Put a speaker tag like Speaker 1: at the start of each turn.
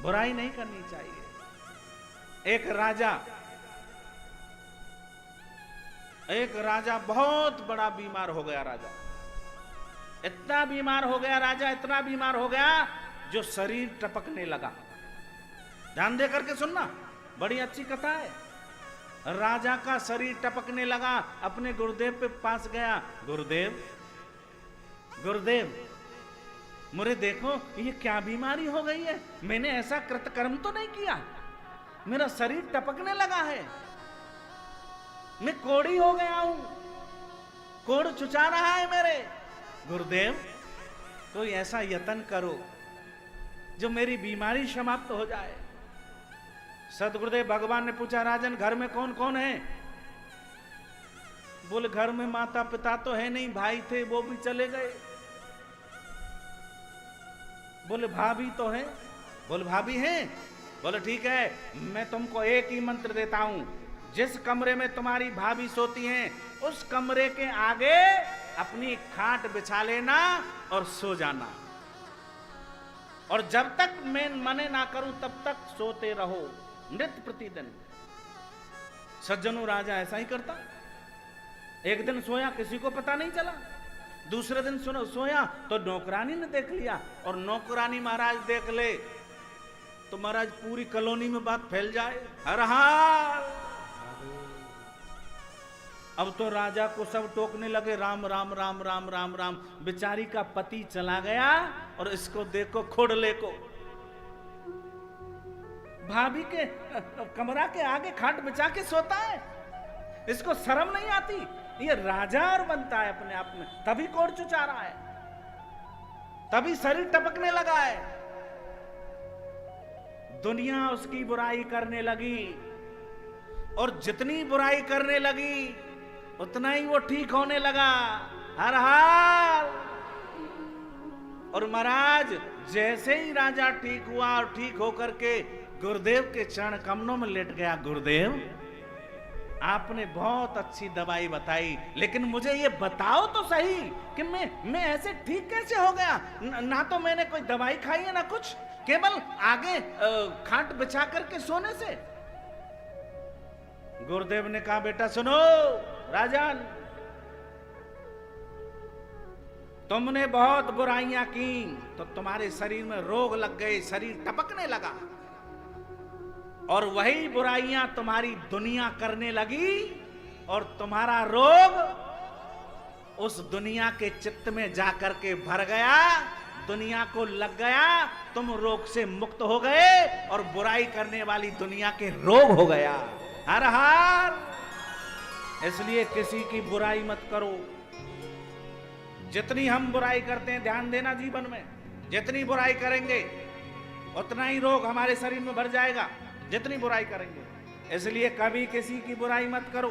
Speaker 1: बुराई नहीं करनी चाहिए। एक राजा बहुत बड़ा बीमार हो गया। राजा इतना बीमार हो गया, राजा इतना बीमार हो गया जो शरीर टपकने लगा। ध्यान दे करके सुनना, बड़ी अच्छी कथा है। राजा का शरीर टपकने लगा, अपने गुरुदेव पे पास गया। गुरुदेव गुरुदेव, मुझे देखो ये क्या बीमारी हो गई है, मैंने ऐसा कृतकर्म तो नहीं किया, मेरा शरीर टपकने लगा है, मैं कोढ़ी हो गया हूं, कोढ़ चुचा रहा है मेरे। गुरुदेव कोई ऐसा यत्न करो जो मेरी बीमारी समाप्त हो जाए। सदगुरुदेव भगवान ने पूछा, राजन घर में कौन कौन है? बोले घर में माता पिता तो है नहीं, भाई थे वो भी चले गए। बोले भाभी तो है? बोले भाभी है। बोले ठीक है, मैं तुमको एक ही मंत्र देता हूं, जिस कमरे में तुम्हारी भाभी सोती हैं उस कमरे के आगे अपनी खाट बिछा लेना और सो जाना, और जब तक मैं मने ना करूं तब तक सोते रहो नित्य प्रतिदिन। सज्जनों, राजा ऐसा ही करता। एक दिन सोया, किसी को पता नहीं चला। दूसरे दिन सोया तो नौकरानी ने देख लिया, और नौकरानी महाराज देख ले तो महाराज पूरी कॉलोनी में बात फैल जाए। हर हाल। अब तो राजा को सब टोकने लगे, राम राम राम राम राम राम, बेचारी का पति चला गया और इसको देखो खोड़ले को भाभी के कमरा के आगे खाट बिछा के सोता है, इसको शर्म नहीं आती। ये राजा और बनता है अपने आप में, तभी कोढ़ चुचा रहा है, तभी शरीर टपकने लगा है। दुनिया उसकी बुराई करने लगी, और जितनी बुराई करने लगी उतना ही वो ठीक होने लगा। हर हाल। और महाराज जैसे ही राजा ठीक हुआ और ठीक होकर के गुरुदेव के चरण कमलों में लेट गया, गुरुदेव आपने बहुत अच्छी दवाई बताई, लेकिन मुझे ये बताओ तो सही कि मैं ऐसे ठीक कैसे हो गया? ना तो मैंने कोई दवाई खाई है ना कुछ, केवल आगे खाट बिछा करके सोने से। गुरुदेव ने कहा, बेटा सुनो राजन, तुमने बहुत बुराइयां की तो तुम्हारे शरीर में रोग लग गए, शरीर टपकने लगा, और वही बुराइयां तुम्हारी दुनिया करने लगी, और तुम्हारा रोग उस दुनिया के चित्त में जाकर के भर गया, दुनिया को लग गया, तुम रोग से मुक्त हो गए और बुराई करने वाली दुनिया के रोग हो गया। हर हाल। इसलिए किसी की बुराई मत करो। जितनी हम बुराई करते हैं, ध्यान देना, जीवन में जितनी बुराई करेंगे उतना ही रोग हमारे शरीर में भर जाएगा, जितनी बुराई करेंगे। इसलिए कभी किसी की बुराई मत करो।